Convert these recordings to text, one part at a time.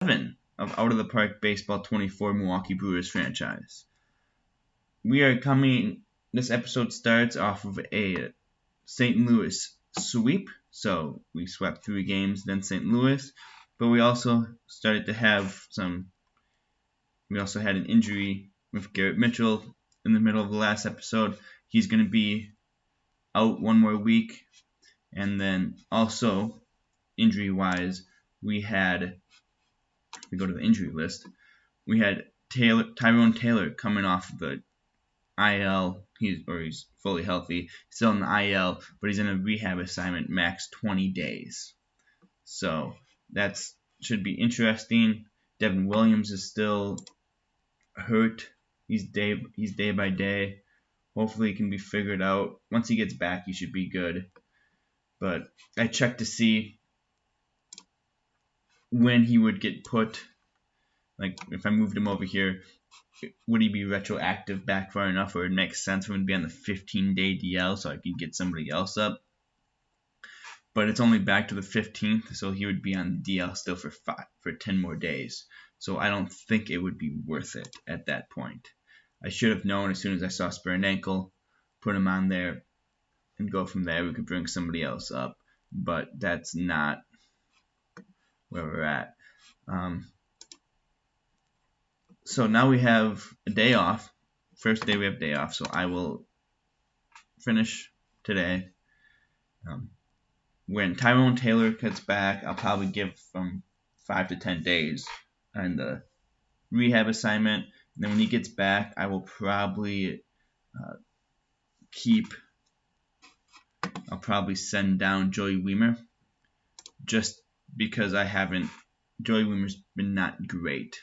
7 of Out of the Park Baseball 24 Milwaukee Brewers franchise. This episode starts off of a St. Louis sweep, so we swept 3 games, then St. Louis, but we also had an injury with Garrett Mitchell in the middle of the last episode. He's going to be out one more week, and then also injury-wise, we go to the injury list. We had Tyrone Taylor coming off the IL. He's fully healthy. He's still in the IL, but he's in a rehab assignment, max 20 days. So that should be interesting. Devin Williams is still hurt. He's day by day. Hopefully, it can be figured out. Once he gets back, he should be good. But I checked to see when he would get put. Like, if I moved him over here, would he be retroactive back far enough where it makes sense for him to be on the 15-day DL so I could get somebody else up? But it's only back to the 15th, so he would be on DL still for 10 more days. So I don't think it would be worth it at that point. I should have known as soon as I saw sprained ankle, put him on there, and go from there. We could bring somebody else up, but that's not where we're at. So now we have a day off. First day we have day off, so I will finish today. When Tyrone Taylor gets back, I'll probably give from 5 to 10 days on the rehab assignment. And then when he gets back, I will probably I'll probably send down Joey Wiemer, just because Joey Wiemer's been not great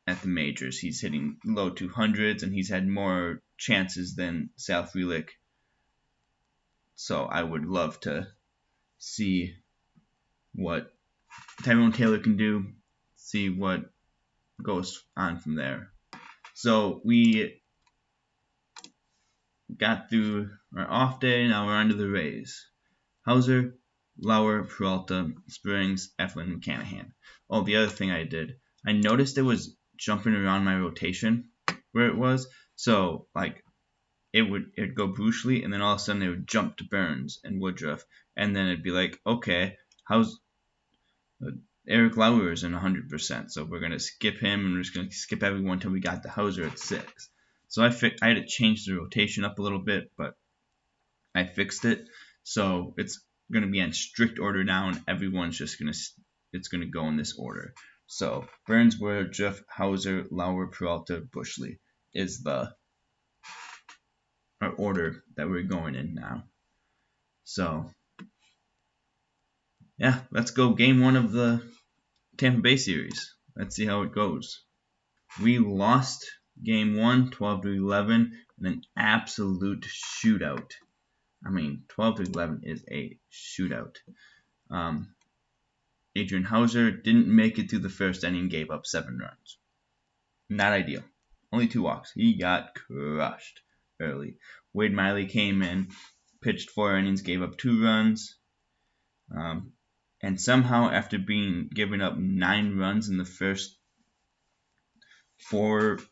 at the majors. He's hitting low 200s, and he's had more chances than Sal Frelick. So I would love to see what Tyrone Taylor can do, see what goes on from there. So we got through our off day. Now we're on to the Rays. Hauser, Lauer, Peralta, Springs, Eflin, McClanahan. Oh, the other thing I did, I noticed it was jumping around my rotation where it was. So, like, it'd go Bruchley, and then all of a sudden it would jump to Burns and Woodruff, and then it'd be like, okay, how's Eric Lauer is in 100%, so we're gonna skip him, and we're just gonna skip everyone until we got the Hauser at 6. So I had to change the rotation up a little bit, but I fixed it, so it's gonna be in strict order now, and everyone's just gonna go in this order. So Burns, Woodruff, Hauser, Lauer, Peralta, Bushley is our order that we're going in now. So, yeah, let's go game 1 of the Tampa Bay series. Let's see how it goes. We lost game 1, 12-11, in an absolute shootout. I mean, 12-11 is a shootout. Adrian Hauser didn't make it through the first inning, gave up 7 runs. Not ideal. Only 2 walks. He got crushed early. Wade Miley came in, pitched 4 innings, gave up 2 runs. And somehow, after giving up 9 runs in the first 5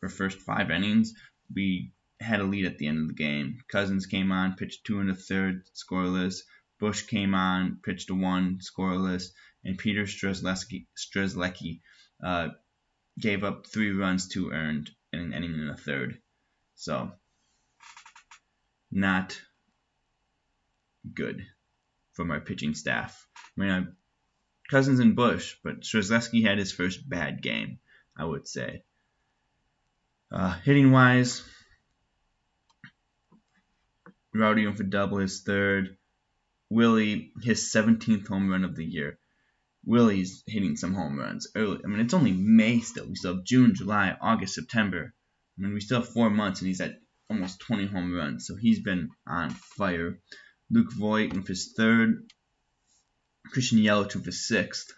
innings, we had a lead at the end of the game. Cousins came on, pitched 2 1/3, scoreless. Bush came on, pitched a 1, scoreless. And Peter Strzelecki gave up 3 runs, 2 earned, in an inning and a third. So, not good from our pitching staff. I mean, Cousins and Bush, but Strzelecki had his first bad game, I would say. Hitting-wise, Rowdy went for double, his 3rd. Willie, his 17th home run of the year. Willie's hitting some home runs early. I mean, it's only May still. We still have June, July, August, September. I mean, we still have 4 months, and he's at almost 20 home runs. So he's been on fire. Luke Voigt with his 3rd. Christian Yelich with his 6th.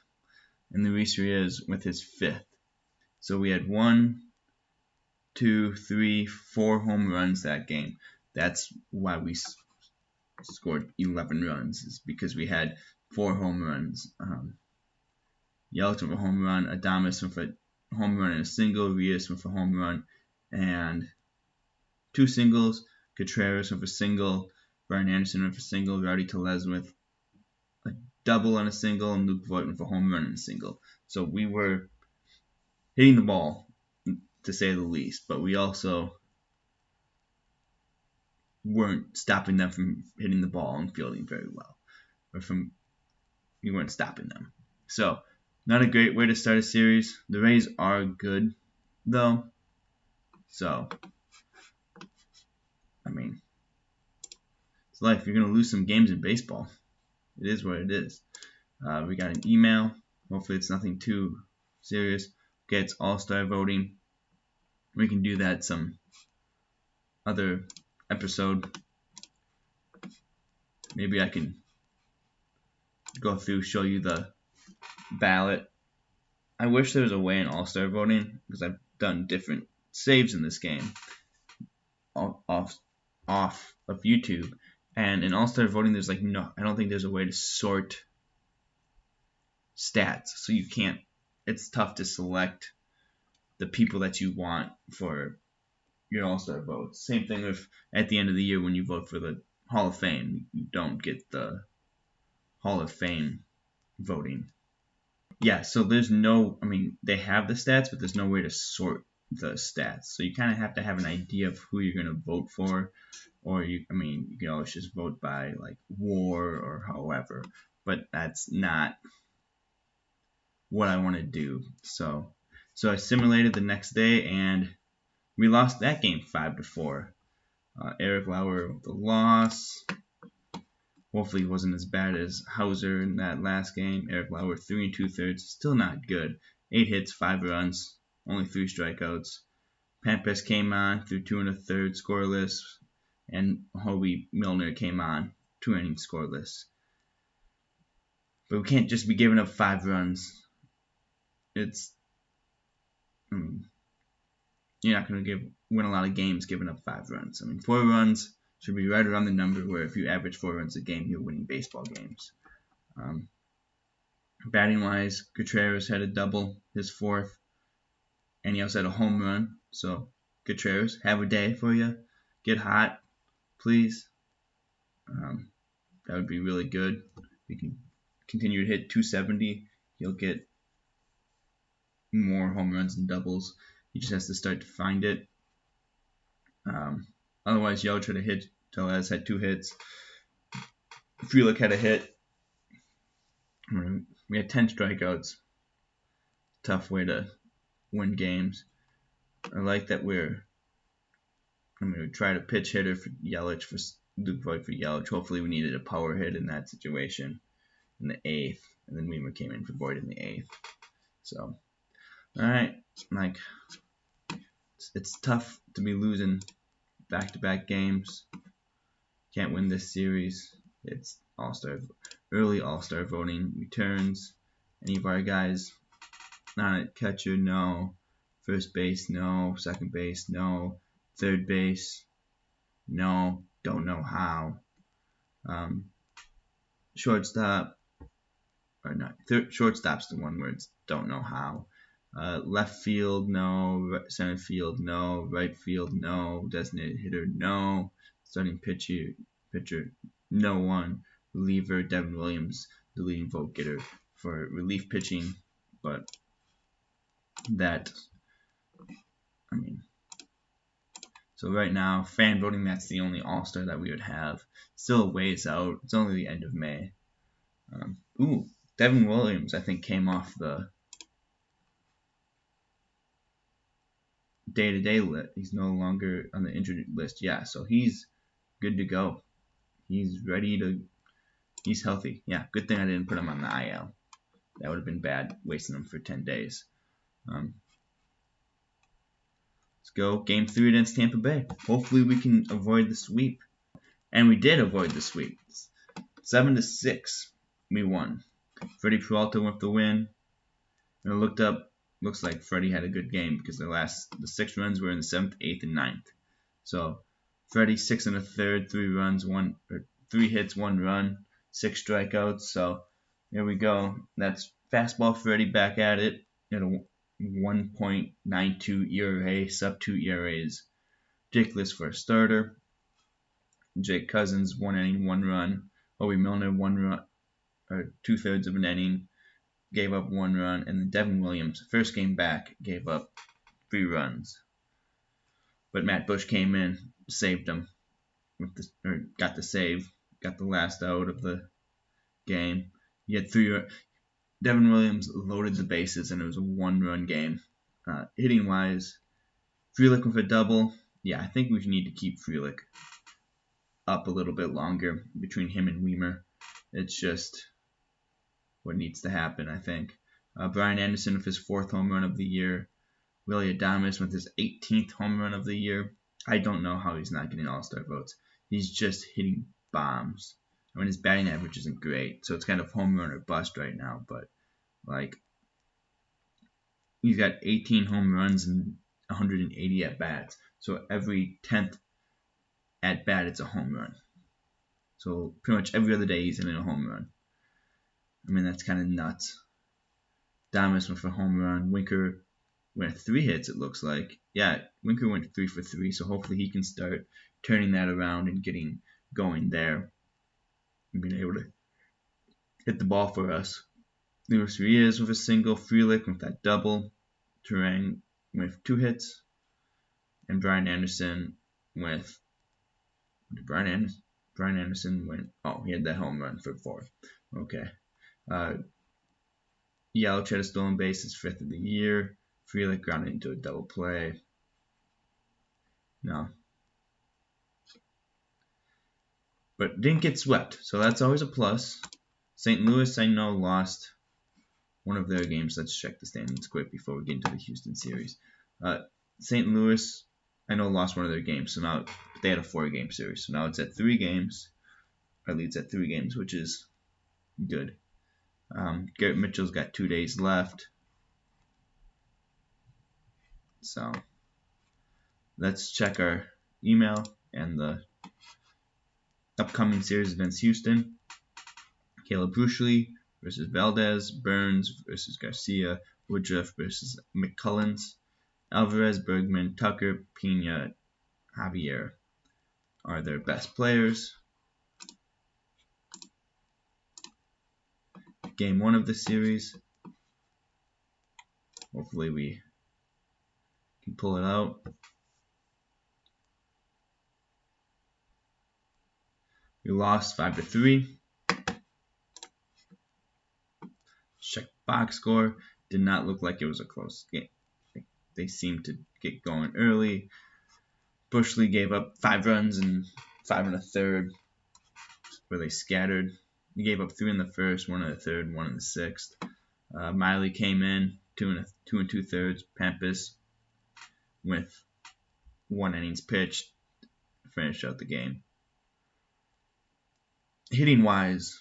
And Luis Reyes with his 5th. So we had 1, 2, 3, 4 home runs that game. That's why we scored 11 runs, is because we had 4 home runs. Yelich went for a home run. Adames went for a home run and a single. Rios went for a home run and 2 singles. Contreras went for a single. Brian Anderson went for a single. Rowdy Tellez with a double and a single. And Luke Voigt went for a home run and a single. So we were hitting the ball, to say the least. But we also weren't stopping them from hitting the ball and fielding very well. We weren't stopping them. So, not a great way to start a series. The Rays are good, though. So, I mean, it's life. You're going to lose some games in baseball. It is what it is. We got an email. Hopefully it's nothing too serious. Okay, it's all-star voting. We can do that some other episode. Maybe I can go through, show you the ballot. I wish there was a way in all-star voting, because I've done different saves in this game off of YouTube. And in all-star voting, there's I don't think there's a way to sort stats. So you can't, it's tough to select the people that you want for your all-star votes. Same thing with at the end of the year when you vote for the Hall of Fame. You don't get the Hall of Fame voting. Yeah, so there's no, they have the stats, but there's no way to sort the stats. So you kind of have to have an idea of who you're going to vote for. Or you can always just vote by WAR or however. But that's not what I want to do. So I simulated the next day, and we lost that game 5-4. Eric Lauer with the loss. Hopefully it wasn't as bad as Hauser in that last game. Eric Lauer 3 2/3, still not good. 8 hits, 5 runs, only 3 strikeouts. Pampas came on, threw 2 1/3, scoreless, and Hoby Milner came on, 2 innings, scoreless. But we can't just be giving up 5 runs. You're not going to win a lot of games giving up 5 runs. 4 runs should be right around the number where if you average 4 runs a game, you're winning baseball games. Batting-wise, Contreras had a double, his 4th, and he also had a home run. So, Contreras, have a day for you. Get hot, please. That would be really good. We can continue to hit 270. He'll get more home runs and doubles. He just has to start to find it. Otherwise, Yelich had a hit. Tellez had 2 hits. Frelick had a hit. We had 10 strikeouts. Tough way to win games. I like that we're going to try to pitch hitter for Yelich, for Luke Voigt for Yelich. Hopefully we needed a power hit in that situation in the 8th. And then Weimer came in for Voigt in the 8th. So, alright. It's tough to be losing back-to-back games. Can't win this series. It's early all-star voting returns. Any of our guys on it? Catcher, no. First base, no. Second base, no. Third base, no. Don't know how. Shortstop, or not. Shortstop's the one where it's don't know how. Left field, no. Center field, no. Right field, no. Designated hitter, no. Starting pitcher, no one. Reliever, Devin Williams, the leading vote getter for relief pitching. But that, so right now, fan voting, that's the only all-star that we would have. Still a ways out. It's only the end of May. Devin Williams, I think, came off the day-to-day list. He's no longer on the injured list. Yeah, so he's good to go. He's he's healthy. Yeah, good thing I didn't put him on the IL. That would have been bad, wasting him for 10 days. Let's go. Game 3 against Tampa Bay. Hopefully we can avoid the sweep. And we did avoid the sweep. 7-6, we won. Freddie Peralta went for the win. And I looked up. Looks like Freddie had a good game because the 6 runs were in the 7th, 8th, and 9th. So Freddie 6 1/3, 3 hits, 1 run, 6 strikeouts. So here we go. That's Fastball Freddy back at it at a 1.92 ERA, sub 2 ERAs. Ridiculous for a starter. Jake Cousins, 1 inning, 1 run. Obi Milner, 1 run, or 2/3 of an inning, gave up 1 run. And then Devin Williams, first game back, gave up 3 runs. But Matt Bush came in, saved him, got the save, got the last out of the game. He had 3. Devin Williams loaded the bases, and it was a 1-run game. Hitting wise, Frelick with a double. Yeah, I think we need to keep Frelick up a little bit longer between him and Weimer. It's just what needs to happen, I think. Brian Anderson with his 4th home run of the year. Willie Adames with his 18th home run of the year. I don't know how he's not getting All-Star votes. He's just hitting bombs. I mean, his batting average isn't great, so it's kind of home run or bust right now. But, like, he's got 18 home runs and 180 at-bats. So every 10th at-bat, it's a home run. So pretty much every other day, he's hitting a home run. I mean, that's kind of nuts. Damas went for a home run. Winker went 3 hits, it looks like. Yeah, Winker went 3 for 3, so hopefully he can start turning that around and getting going there and being able to hit the ball for us. Luis Riaz with a single, Frelick with that double, Turang with 2 hits, and Brian Anderson with... Brian Anderson went... Oh, he had that home run for 4. Okay. Yelich had a stolen base, his 5th of the year. Frelick grounded into a double play. No. But didn't get swept, so that's always a plus. St. Louis, I know, lost one of their games. Let's check the standings quick before we get into the Houston series. St. Louis, I know, lost one of their games, so now they had a 4-game series. So now it's at 3 games. Or leads at 3 games, which is good. Garrett Mitchell's got 2 days left. So let's check our email and the upcoming series against Houston. Caleb Bruchley versus Valdez, Burns versus Garcia, Woodruff versus McCullens, Alvarez, Bergman, Tucker, Pena, Javier are their best players. Game 1 of the series. Hopefully we can pull it out. We lost 5-3. Check box score. Did not look like it was a close game. They seemed to get going early. Bushley gave up 5 runs and 5 1/3, where they scattered. He gave up 3 in the first, 1 in the third, 1 in the 6th. Miley came in 2 2/3. Pampas with 1 innings pitched, finished out the game. Hitting wise,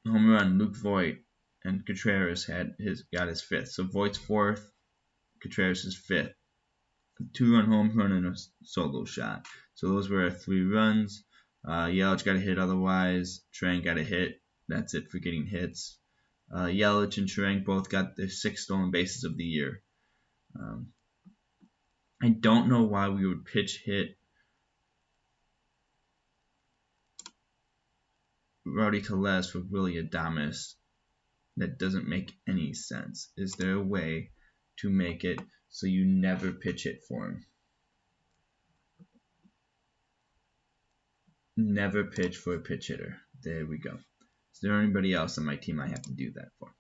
home run, Luke Voigt and Contreras got his 5th. So Voigt's 4th, Contreras is 5th. A 2-run home run and a solo shot. So those were our 3 runs. Yelich got a hit otherwise. Turang got a hit. That's it for getting hits. Yelich and Turang both got their 6 stolen bases of the year. I don't know why we would pitch hit Rowdy Tellez for Willie Adames. That doesn't make any sense. Is there a way to make it so you never pitch hit for him? Never pitch for a pitch hitter. There we go. Is there anybody else on my team I have to do that for?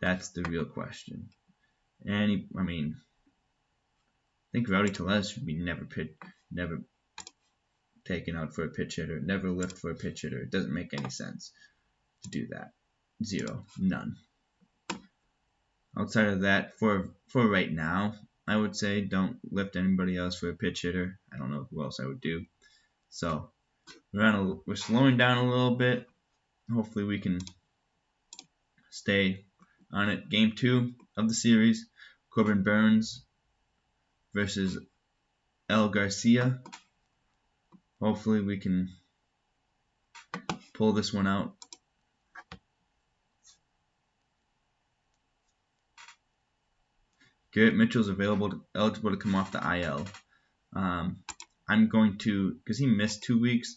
That's the real question. I think Rowdy Tellez should be never taken out for a pitch hitter, never lift for a pitch hitter. It doesn't make any sense to do that. 0, none. Outside of that, for right now, I would say don't lift anybody else for a pitch hitter. I don't know who else I would do. So we're slowing down a little bit. Hopefully we can stay on it. Game 2 of the series, Corbin Burns versus El Garcia. Hopefully we can pull this one out. Garrett Mitchell's eligible to come off the IL. I'm going to, because he missed 2 weeks,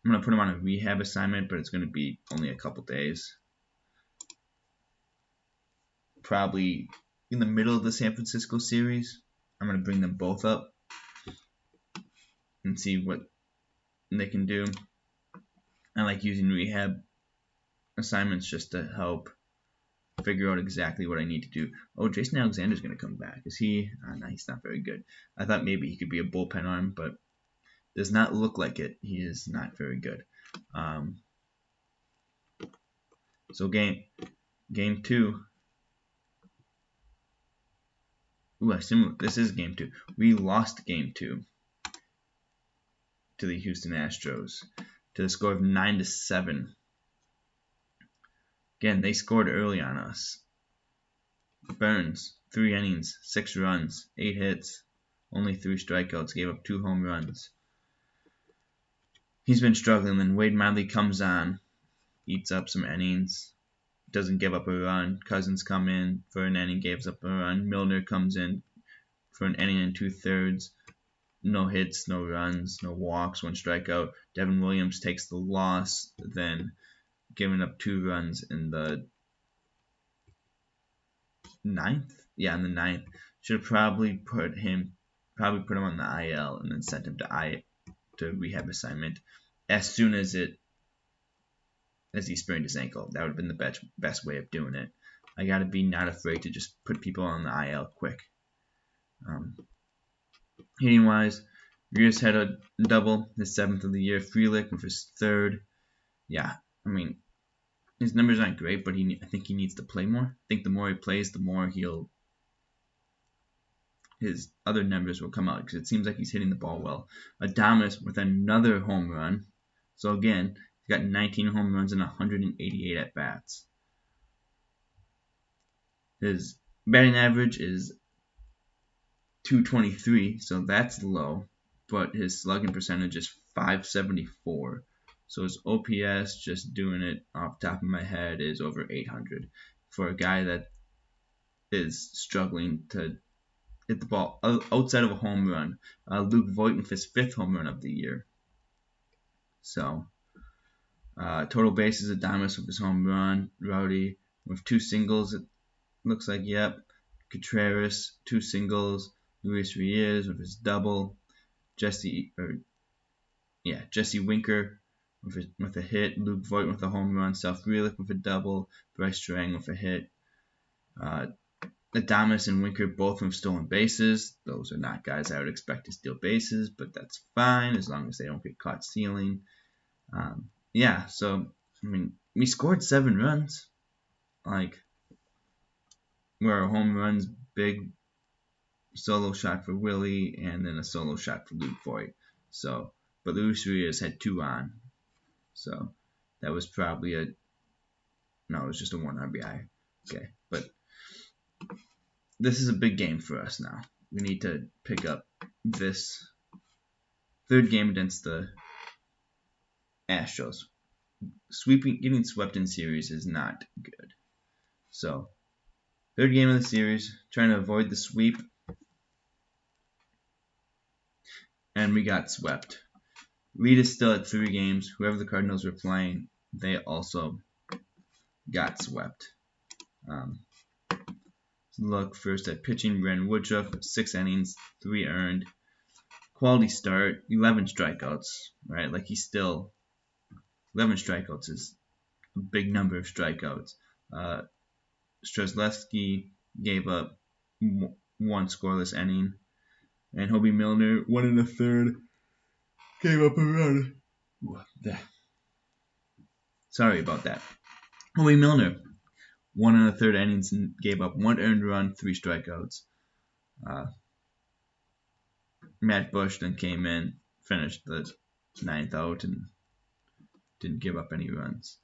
I'm going to put him on a rehab assignment, but it's going to be only a couple days. Probably in the middle of the San Francisco series. I'm going to bring them both up and see what they can do. I like using rehab assignments just to help figure out exactly what I need to do. Oh, Jason Alexander's going to come back. Is he? No, he's not very good. I thought maybe he could be a bullpen arm, but does not look like it. He is not very good. So game 2. This is game 2. We lost game 2 to the Houston Astros to the score of 9-7. Again, they scored early on us. Burns, 3 innings, 6 runs, 8 hits, only 3 strikeouts, gave up 2 home runs. He's been struggling. Then Wade Miley comes on, eats up some innings, doesn't give up a run. Cousins come in for an inning, gives up a run. Milner comes in for an inning and 2/3. No hits, no runs, no walks, 1 strikeout. Devin Williams takes the loss, then giving up 2 runs in the 9th. Yeah, in the 9th. Should have probably put him on the IL and then sent him to rehab assignment as soon as he sprained his ankle. That would have been the best way of doing it. I gotta be not afraid to just put people on the IL quick. Hitting wise, Rios had a double, his 7th of the year. Frelick with his 3rd. Yeah, I mean, his numbers aren't great, but I think he needs to play more. I think the more he plays, the more his other numbers will come out, because it seems like he's hitting the ball well. Adames with another home run. So again, he's got 19 home runs and 188 at bats. His batting average is .223, so that's low, but his slugging percentage is .574. So his OPS, just doing it off the top of my head, is over 800 for a guy that is struggling to hit the ball outside of a home run. Luke Voigt with his 5th home run of the year. So total bases, Adames with his home run. Rowdy with 2 singles. It looks like, yep. Contreras, 2 singles. Luis Reyes with his double. Jesse Winker with a hit. Luke Voigt with a home run. Sal Frelick with a double. Bryce Strang with a hit. Adames and Winker both have stolen bases. Those are not guys I would expect to steal bases, but that's fine as long as they don't get caught stealing. So, I mean, we scored 7 runs. Like, where our home runs, big solo shot for Willie, and then a solo shot for Luke Voigt. So, but Luis Reyes had 2 on. So, that was probably it was just a 1 RBI. Okay, but this is a big game for us now. We need to pick up this 3rd game against the Astros. Getting swept in series is not good. So, 3rd game of the series, trying to avoid the sweep. And we got swept. Lead is still at 3 games. Whoever the Cardinals were playing, they also got swept. Look first at pitching. Brandon Woodruff, 6 innings, 3 earned. Quality start, 11 strikeouts, right? Like, 11 strikeouts is a big number of strikeouts. Strzelecki gave up 1 scoreless inning. And Hobie Milner, 1 1/3, gave up a run. Sorry about that. Hobie Milner, 1 1/3 innings and gave up 1 earned run, 3 strikeouts. Matt Bush then came in, finished the 9th out, and didn't give up any runs.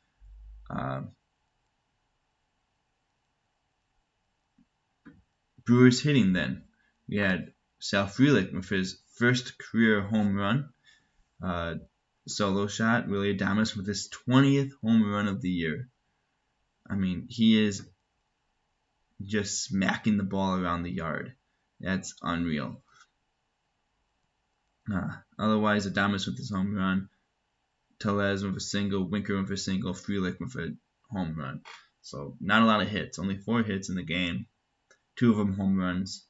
Brewers hitting then. We had Sal Frelick with his 1st career home run. Solo shot. Willie Adames with his 20th home run of the year. I mean, he is just smacking the ball around the yard. That's unreal. Otherwise, Adames with his home run, Tellez with a single, Winker with a single, Frelick with a home run. So not a lot of hits, only 4 hits in the game, 2 of them home runs,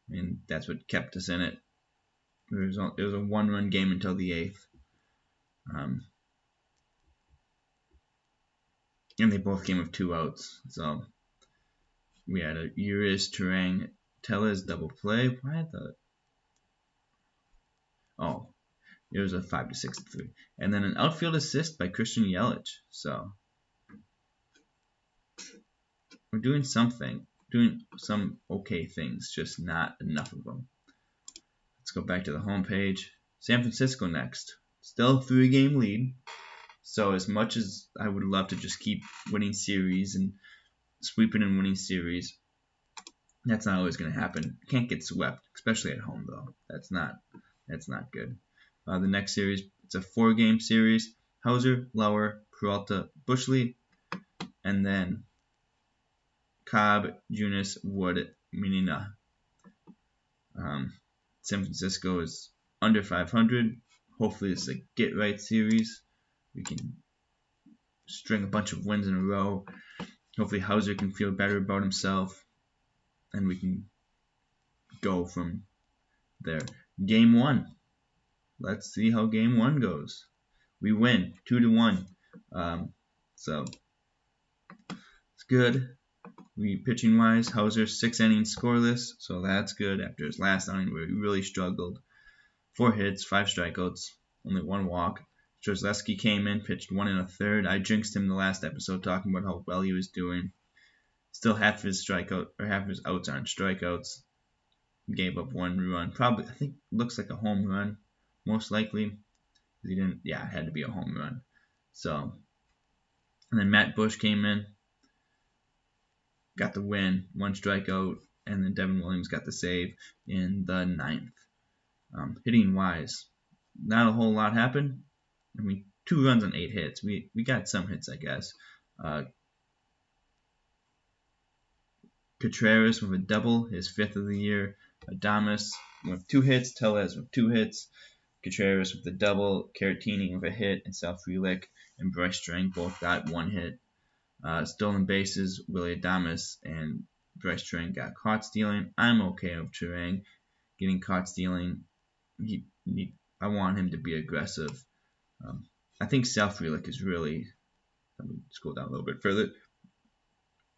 and that's what kept us in it. It was a 1-run game until the 8th. And they both came with 2 outs. So we had a Urias, Turang, Tellez double play. Why the? Oh, it was a 5-6-3, and then an outfield assist by Christian Yelich. So we're doing something, doing some okay things, just not enough of them. Let's go back to the home page. San Francisco next. Still 3-game lead. So as much as I would love to just keep winning series and sweeping and winning series, that's not always going to happen. Can't get swept, especially at home though. That's not good. The next series, it's a 4-game series. Hauser, Lauer, Peralta, Bushley, and then Cobb, Junis, Wood, Menina. San Francisco is under 500. Hopefully it's a get-right series. We can string a bunch of wins in a row. Hopefully Hauser can feel better about himself, and we can go from there. Game 1. Let's see how Game 1 goes. We win 2-1. So it's good. We pitching wise, Hauser 6 innings scoreless, so that's good after his last outing where he really struggled. 4 hits, 5 strikeouts, only 1 walk. Strzelecki came in, pitched 1 1/3. I jinxed him the last episode talking about how well he was doing. Still half of his outs aren't strikeouts. Gave up 1 run. Probably, I think, looks like a home run, most likely. He didn't. Yeah, it had to be a home run. So, and then Matt Bush came in, got the win, 1 strikeout, and then Devin Williams got the save in the 9th. Hitting wise, not a whole lot happened. I mean, 2 runs on 8 hits. We got some hits, I guess. Contreras with a double, his 5th of the year. Adames with 2 hits. Tellez with 2 hits. Contreras with a double. Caratini with a hit. And Sal Frelick and Bryce Strang both got 1 hit. Stolen bases, Willie Adames and Bryce Strang got caught stealing. I'm okay with Turang getting caught stealing. I want him to be aggressive. I think Sal Frelick is really. Let me scroll down a little bit further.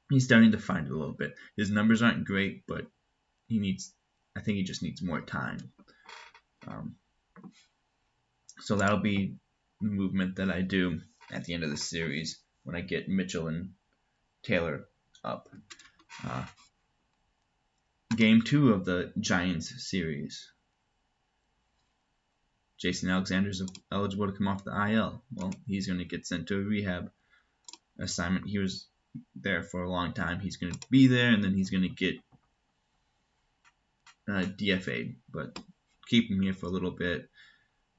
He's starting to find it a little bit. His numbers aren't great, but I think he just needs more time. So that'll be the movement that I do at the end of the series when I get Mitchell and Taylor up. Game 2 of the Giants series. Jason Alexander's eligible to come off the IL. Well, he's going to get sent to a rehab assignment. He was there for a long time. He's going to be there, and then he's going to get DFA'd, but keep him here for a little bit.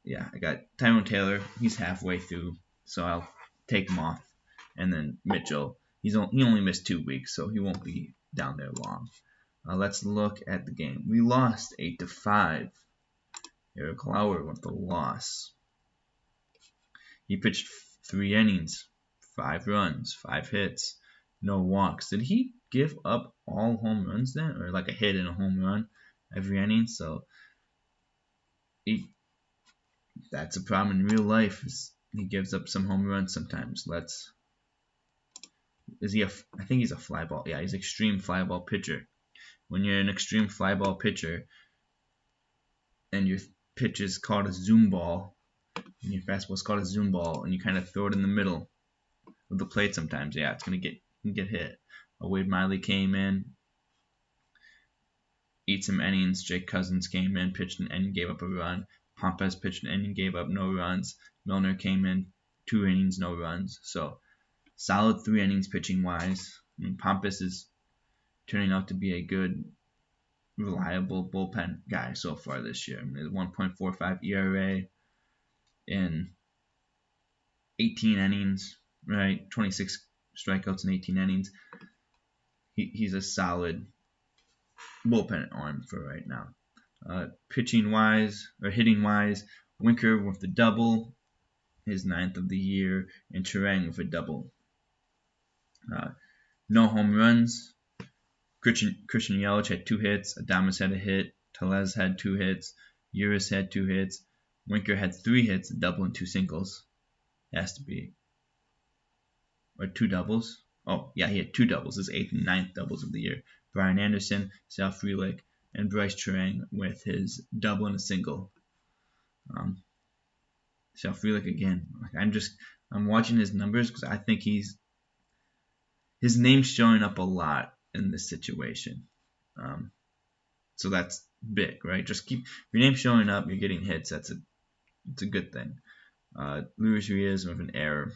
Yeah, I got Tyrone Taylor. He's halfway through, so I'll take him off. And then Mitchell, he only missed 2 weeks, so he won't be down there long. Let's look at the game. We lost 8-5. Eric Lauer with the loss. He pitched 3 innings, 5 runs, 5 hits, no walks. Did he give up all home runs then, or like a hit and a home run every inning? So that's a problem in real life. He gives up some home runs sometimes. I think he's a fly ball. Yeah, he's an extreme fly ball pitcher. When you're an extreme fly ball pitcher and your pitch is called a zoom ball, and your fastball is called a zoom ball, and you kind of throw it in the middle of the plate sometimes, yeah, it's going to get hit. Wade Miley came in, eat some innings. Jake Cousins came in, pitched an inning, gave up a run. Pompez pitched an inning, gave up no runs. Milner came in, 2 innings, no runs. So solid 3 innings pitching wise. I mean, Pompez is turning out to be a good, reliable bullpen guy so far this year. I mean, 1.45 ERA in 18 innings, right? 26 strikeouts in 18 innings. he's a solid bullpen arm for right now. Pitching wise or hitting wise, Winker with the double, his 9th of the year, and Turang with a double. No home runs. Christian Yelich had 2 hits. Adames had a hit. Tellez had 2 hits. Uris had 2 hits. Winker had 3 hits, a double and 2 singles. Has to be. Or 2 doubles. Oh, yeah, he had 2 doubles, his 8th and 9th doubles of the year. Brian Anderson, Sal Frelick, and Bryce Turang with his double and a single. Sal Frelick again. I'm watching his numbers because I think his name's showing up a lot in this situation. So that's big, right? Just keep your name showing up. You're getting hits. It's a good thing. Luis Rios with an error.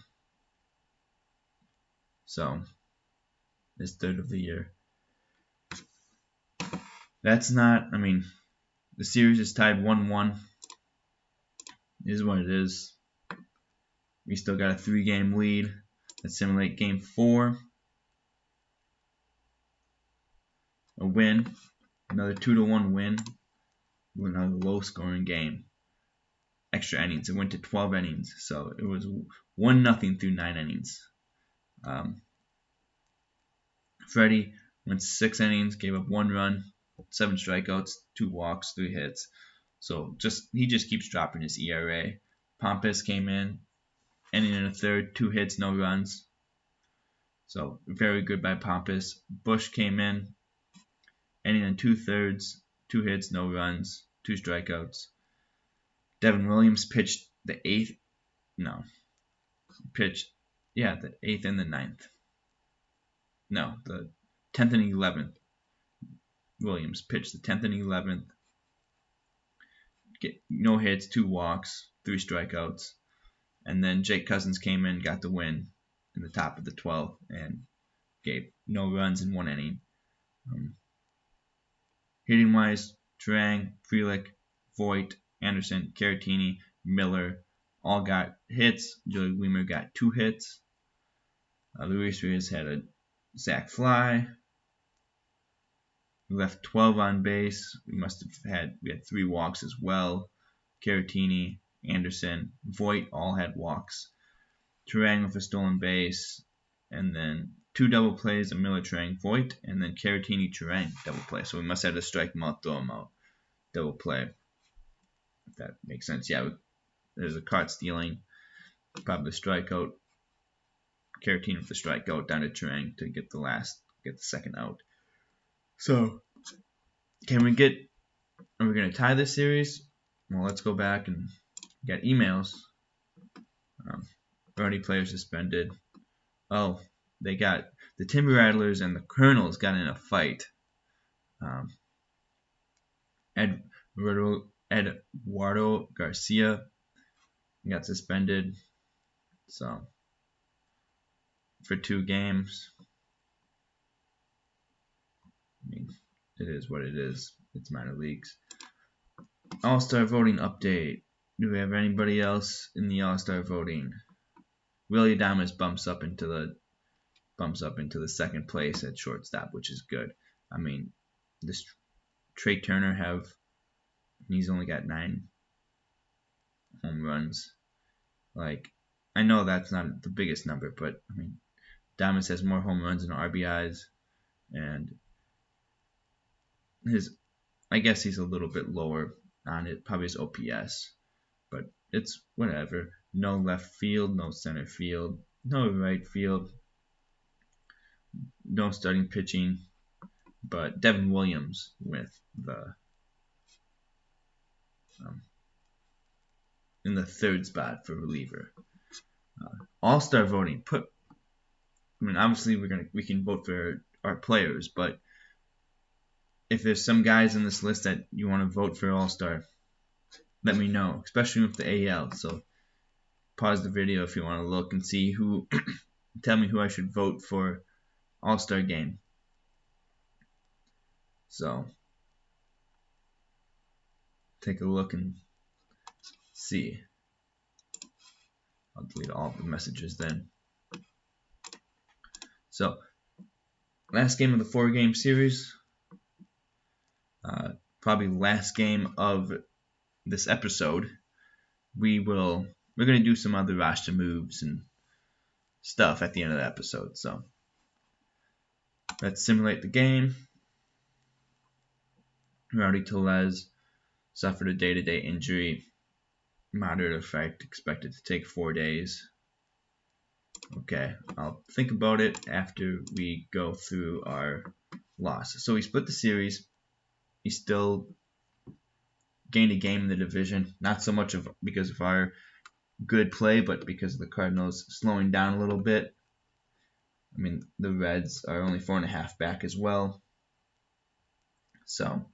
So his 3rd of the year. That's not. I mean, the series is tied 1-1. Is what it is. We still got a 3-game lead. Let's simulate game 4. A win. Another 2-1 win. Another low-scoring game. Extra innings. It went to 12 innings, so it was 1-0 through 9 innings. Freddie went 6 innings, gave up 1 run, 7 strikeouts, 2 walks, 3 hits. So he just keeps dropping his ERA. Pompous came in, inning in a third, 2 hits, no runs. So very good by Pompous. Bush came in, inning in 2/3, 2 hits, no runs, 2 strikeouts. Devin Williams pitched the 8th. No. Pitched, yeah, the 8th and the 9th. No, the 10th and 11th. Williams pitched the 10th and 11th. No hits, 2 walks, 3 strikeouts. And then Jake Cousins came in, got the win in the top of the 12th, and gave no runs in 1 inning. Hitting wise, Turang, Frelick, Voit, Anderson, Caratini, Miller all got hits. Joey Weimer got 2 hits. Luis Rios had a sac fly. We left 12 on base. We had 3 walks as well. Caratini, Anderson, Voit all had walks. Turang with a stolen base, and then 2 double plays, a Miller, Turang, Voit, and then Caratini, Turang double play. So we must have to strike him out, throw him out, double play. If that makes sense. Yeah, there's a caught stealing, probably the strikeout. Caratini with the strikeout down to Turang to get the second out. So, are we going to tie this series? Well, let's go back and get emails. Already players suspended. Oh, they got the Timber Rattlers and the Colonels got in a fight. Eduardo Garcia got suspended. So, for 2 games. I mean, it is what it is. It's minor leagues. All-Star voting update. Do we have anybody else in the All-Star voting? Willie Adames bumps up into the 2nd place at shortstop, which is good. I mean, this Trey Turner he's only got 9 home runs. Like, I know that's not the biggest number, but I mean, Adames has more home runs than RBIs, and I guess he's a little bit lower on it, probably his OPS, but it's whatever. No left field, no center field, no right field, no starting pitching, but Devin Williams with in the 3rd spot for reliever. All-Star voting. Obviously we can vote for our players, but if there's some guys in this list that you want to vote for All-Star, let me know, especially with the AL. So pause the video if you want to look and see tell me who I should vote for All-Star game. So take a look and see. I'll delete all the messages then. So last game of the 4-game series. Probably last game of this episode. We're gonna do some other roster moves and stuff at the end of the episode. So let's simulate the game. Rowdy Tellez suffered a day-to-day injury, moderate effect, expected to take 4 days. Okay, I'll think about it after we go through our loss. So we split the series. He still gained a game in the division, not so much because of our good play, but because of the Cardinals slowing down a little bit. I mean, the Reds are only 4.5 back as well. So,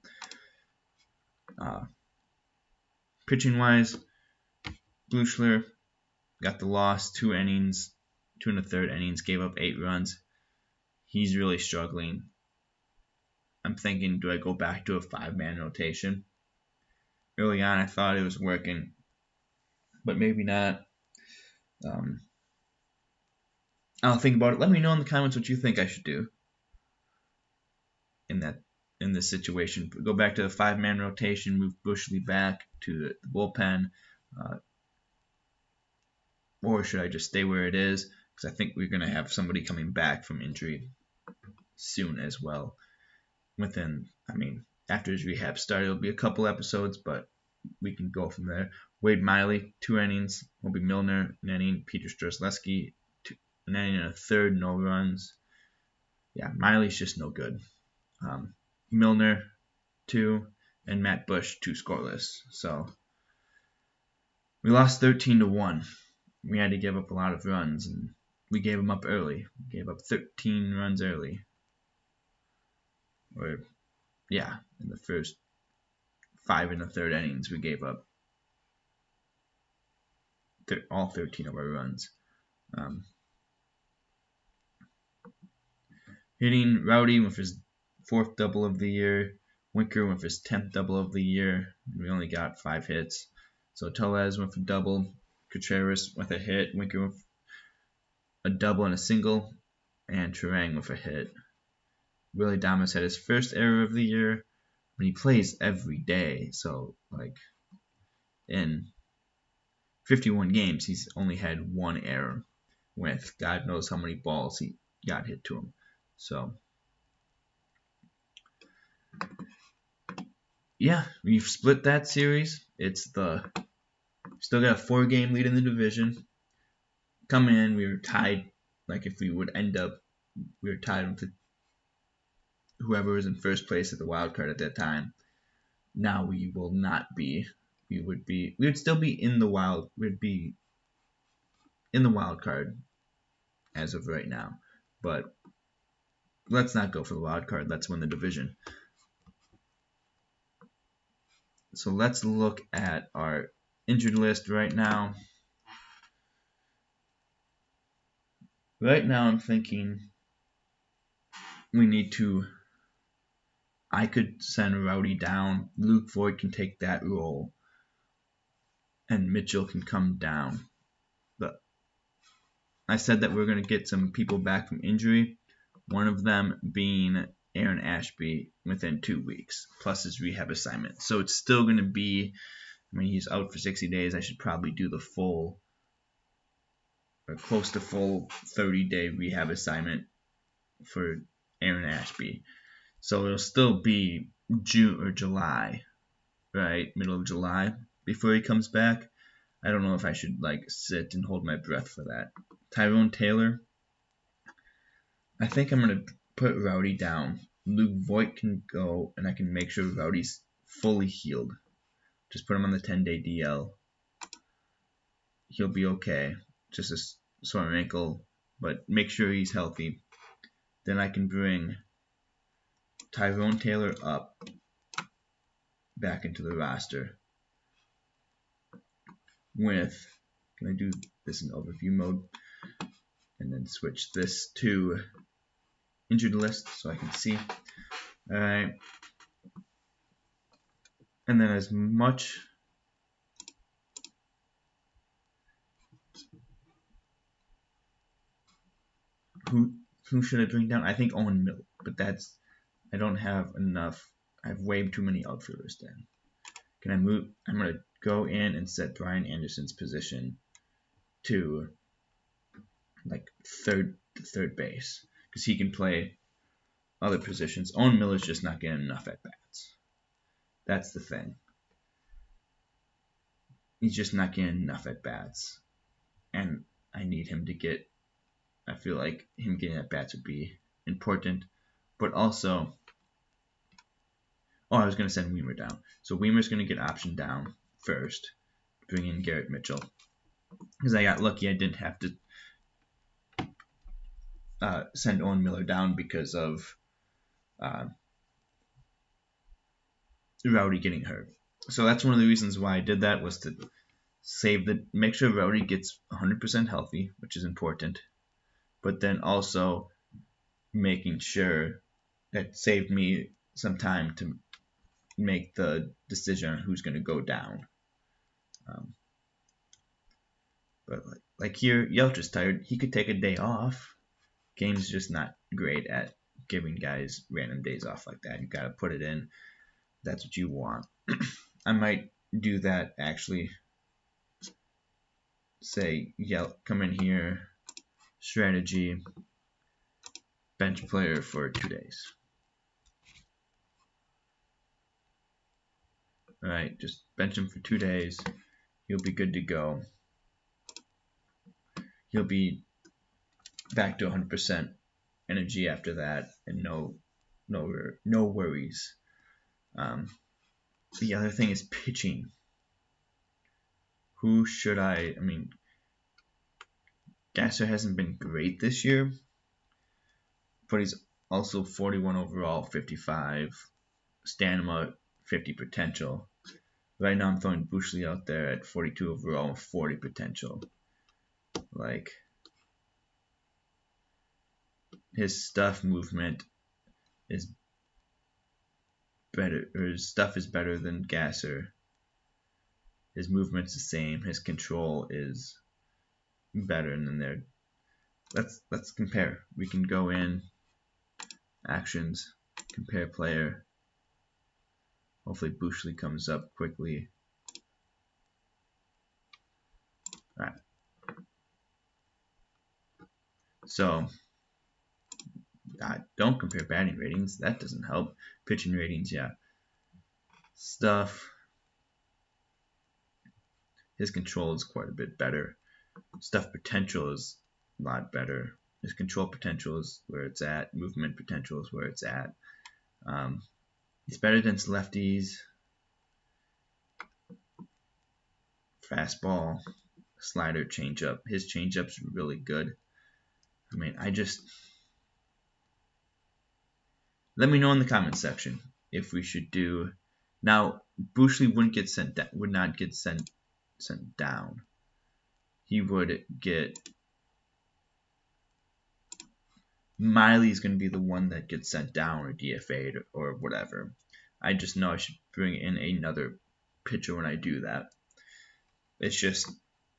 pitching-wise, Bluchler got the loss, 2 innings, 2 1/3 innings, gave up 8 runs. He's really struggling. I'm thinking, do I go back to a 5-man rotation? Early on, I thought it was working, but maybe not. I'll think about it. Let me know in the comments what you think I should do in this situation. Go back to the 5-man rotation, move Bushley back to the bullpen, or should I just stay where it is? Because I think we're going to have somebody coming back from injury soon as well. After his rehab started, it'll be a couple episodes, but we can go from there. Wade Miley, 2 innings. Will be Milner, an inning. Peter Strzelecki, an inning and a third, no runs. Yeah, Miley's just no good. Milner, 2, and Matt Bush, 2 scoreless. So we lost 13-1. We had to give up a lot of runs, and we gave them up early. We gave up 13 runs early. In the first 5 1/3 innings, we gave up all 13 of our runs. Hitting, Rowdy with his 4th double of the year. Winker with his 10th double of the year. We only got 5 hits. So Tellez with a double. Contreras with a hit. Winker with a double and a single. And Turang with a hit. Willie Damas had his first error of the year. When he plays every day. So, in 51 games, he's only had 1 error with God knows how many balls he got hit to him. So, yeah, we've split that series. Still got a 4-game lead in the division. Coming in, we were tied. If we would end up, we were tied with whoever was in first place at the wild card at that time. Now we will not be. We would still be in the wild. We'd be in the wild card as of right now. But let's not go for the wild card. Let's win the division. So let's look at our injured list right now. Right now I'm thinking I could send Rowdy down. Luke Voigt can take that role. And Mitchell can come down. But I said that we're going to get some people back from injury. One of them being Aaron Ashby within 2 weeks, plus his rehab assignment. So it's still going to be, he's out for 60 days. I should probably do the full, or close to full 30-day rehab assignment for Aaron Ashby. So it'll still be June or July, right? Middle of July before he comes back. I don't know if I should sit and hold my breath for that. Tyrone Taylor, I think I'm going to put Rowdy down. Luke Voigt can go, and I can make sure Rowdy's fully healed. Just put him on the 10-day DL. He'll be okay. Just a sore ankle, but make sure he's healthy. Then I can bring Tyrone Taylor up back into the roster. Can I do this in overview mode? And then switch this to injured list so I can see. Alright. And then as much Who should I bring down? I think Owen Miller, but I don't have enough. I have way too many outfielders then. Can I move? I'm going to go in and set Brian Anderson's position to like third base because he can play other positions. Owen Miller's just not getting enough at bats. That's the thing. He's just not getting enough at bats, and I need him to get. I feel like him getting at bats would be important, but also. Oh, I was going to send Weimer down. So Weimer's going to get optioned down first. Bring in Garrett Mitchell. Because I got lucky I didn't have to send Owen Miller down because of Rowdy getting hurt. So that's one of the reasons why I did that was to make sure Rowdy gets 100% healthy, which is important. But then also making sure that saved me some time to make the decision on who's going to go down. But like here, Yelch is tired. He could take a day off. Game's just not great at giving guys random days off like that. You got to put it in. That's what you want. I might do that actually. Say, come in here, strategy, bench player for 2 days. All right, just bench him for 2 days. He'll be good to go. He'll be back to 100% energy after that, and no worries. The other thing is pitching. Who should I mean, Gasser hasn't been great this year, but he's also 41 overall, 55 stamina, 50 potential. Right now I'm throwing Bushley out there at 42 overall, 40 potential. Like, his stuff movement is better, or his stuff is better than Gasser. His movement's the same. His control is better than their. Let's compare. We can go in actions, compare player. Hopefully Bushley comes up quickly. All right. So don't compare batting ratings. That doesn't help. Pitching ratings, yeah. Stuff. His control is quite a bit better. Stuff potential is a lot better. His control potential is where it's at. Movement potential is where it's at. He's better against lefties. Fastball, slider, changeup. His changeup's really good. I mean, let me know in the comment section if we should do. Now, Bushley would not get sent down. He would get. Miley's going to be the one that gets sent down or DFA'd or whatever. I just know I should bring in another pitcher when I do that. It's just,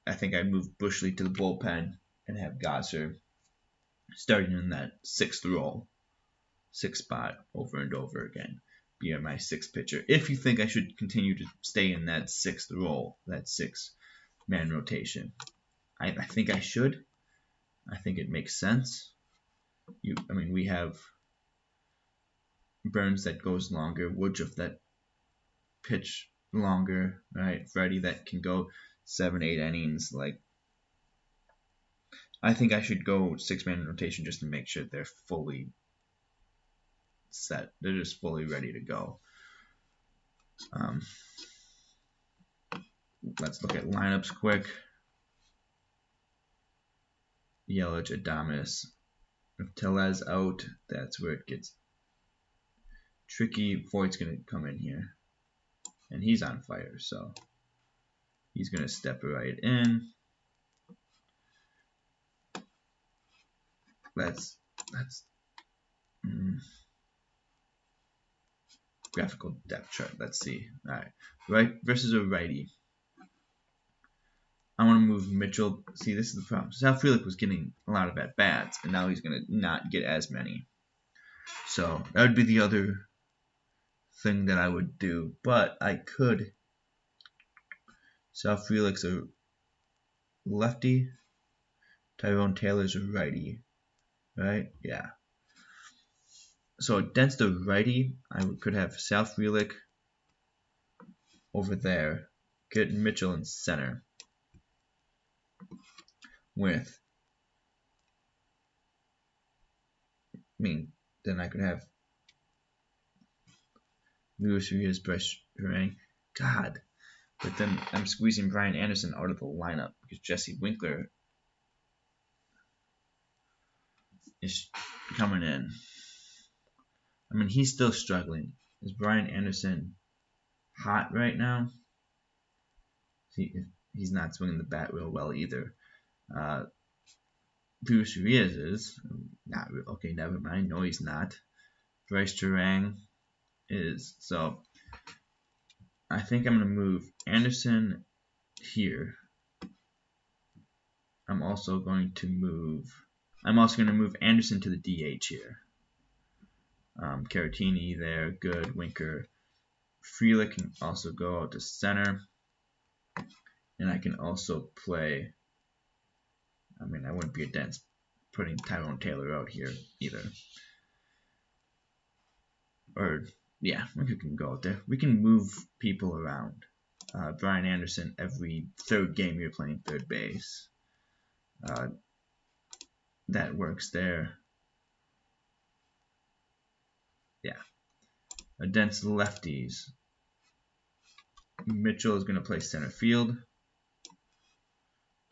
I think I move Bushley to the bullpen and have Gasser starting in that sixth spot over and over again. Be my sixth pitcher. If you think I should continue to stay in that sixth role, that 6-man rotation, I think I should. I think it makes sense. We have Burns that goes longer, Woodruff that pitch longer, right? Freddie that can go 7-8 innings. Like, I think I should go 6-man rotation just to make sure they're fully set. They're just fully ready to go. Let's look at lineups quick. Yelich, Adames. If Tellez out, that's where it gets tricky. Voigt's going to come in here. And he's on fire, so he's going to step right in. That's graphical depth chart. Let's see. All right, right versus a righty. I want to move Mitchell. See, this is the problem. Sal Frelick was getting a lot of at-bats, and now he's going to not get as many. So that would be the other thing that I would do. But I could. Sal Frelick's a lefty. Tyrone Taylor's a righty. Right? Yeah. So against the righty, I could have Sal Frelick over there. Get Mitchell in center. With, then I could have Luis Urias, Bryce Harang. God. But then I'm squeezing Brian Anderson out of the lineup because Jesse Winkler is coming in. I mean, he's still struggling. Is Brian Anderson hot right now? He's not swinging the bat real well either. Luis Urias is not okay. Never mind. No, he's not. Bryce Harang is. So I think I'm gonna move Anderson here. I'm also going to move Anderson to the DH here. Caratini there, good. Winker. Frelick can also go out to center. And I can also play, I wouldn't be against putting Tyrone Taylor out here either. Or, yeah, Winker can go out there. We can move people around. Brian Anderson, every third game you're playing third base. That works there. Yeah. Against lefties, Mitchell is going to play center field.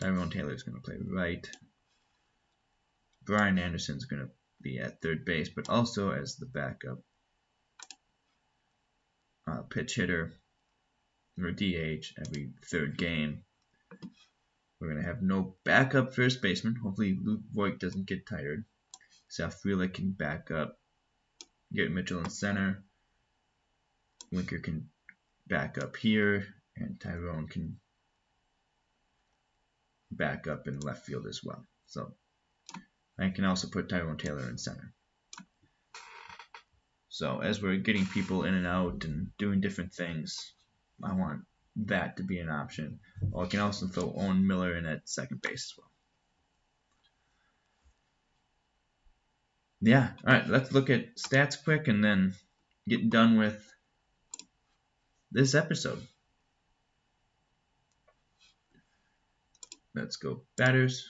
Tyrone Taylor is going to play right. Brian Anderson is going to be at third base, but also as the backup pitch hitter or DH every third game. We're going to have no backup first baseman. Hopefully Luke Voigt doesn't get tired. Sal Frelick can back up. Get Mitchell in center. Winker can back up here. And Tyrone can back up in left field as well. So I can also put Tyrone Taylor in center. So as we're getting people in and out and doing different things, I want that to be an option. Well, I can also throw Owen Miller in at second base as well. Yeah, alright, let's look at stats quick and then get done with this episode. Let's go batters,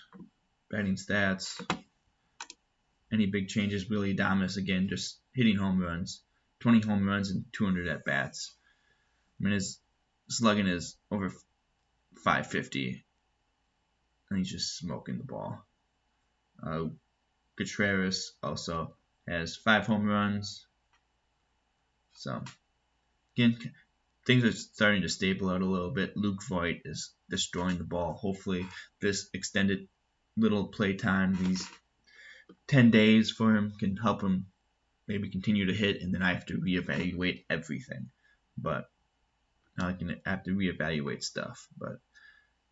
batting stats. Any big changes? Willie Adames again, just hitting home runs. 20 home runs and 200 at bats. His slugging is over 550. And he's just smoking the ball. Contreras also has 5 home runs. So, again, things are starting to stable out a little bit. Luke Voigt is destroying the ball. Hopefully, this extended little play time, these 10 days for him, can help him maybe continue to hit, and then I have to reevaluate everything. But I can have to reevaluate stuff. But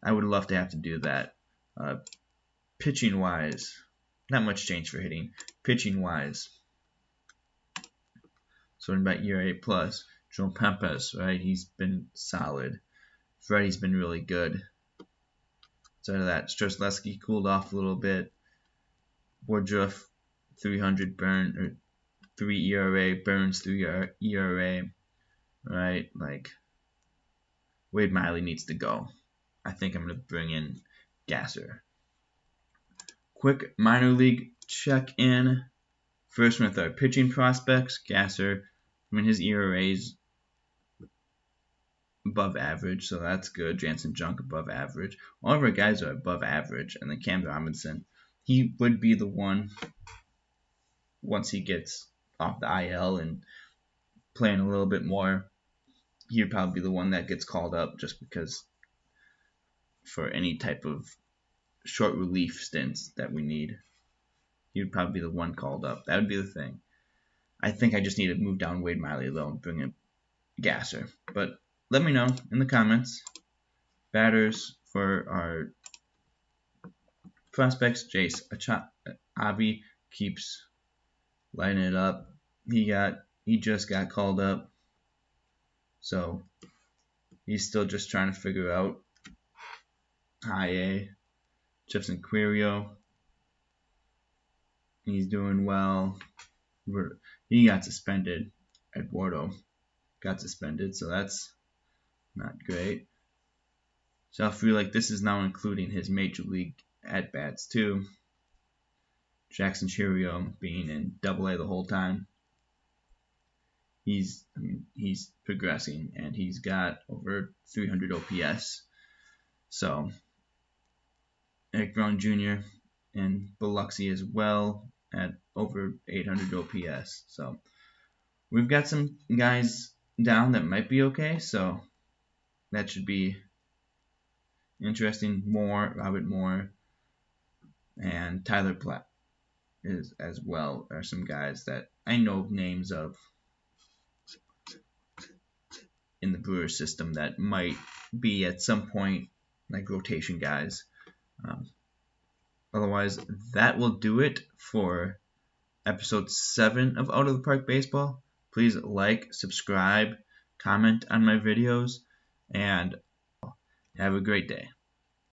I would love to have to do that. Pitching wise, not much change for hitting. Pitching wise, sorting by ERA plus, Joe Pempes, right? He's been solid. Freddie's been really good. Outside of that, Strzelecki cooled off a little bit. Woodruff, 300 burn, or 3 ERA, Burns 3 ERA, right? Like, Wade Miley needs to go. I think I'm going to bring in Gasser. Quick minor league check-in. First with our pitching prospects. Gasser, his ERA is above average, so that's good. Jansen Junk above average. All of our guys are above average. And then Cam Robinson, he would be the one once he gets off the IL and playing a little bit more. He'd probably be the one that gets called up just because for any type of short relief stints that we need. He would probably be the one called up. That would be the thing. I think I just need to move down Wade Miley though and bring in Gasser. But let me know in the comments. Batters for our prospects, Jace Avi keeps lighting it up. He just got called up, so he's still just trying to figure out high A. Jefferson Quirio, he's doing well. He got suspended. Eduardo got suspended, so that's not great. So I feel like this is now including his major league at bats too. Jackson Cheerio being in Double-A the whole time. He's progressing, and he's got over 300 OPS. So Eric Brown Jr. and Biloxi as well at over 800 OPS. So we've got some guys down that might be okay. So that should be interesting. Robert Moore, and Tyler Platt is as well are some guys that I know names of in the Brewers system that might be at some point like rotation guys. Otherwise, that will do it for episode 7 of Out of the Park Baseball. Please like, subscribe, comment on my videos, and have a great day.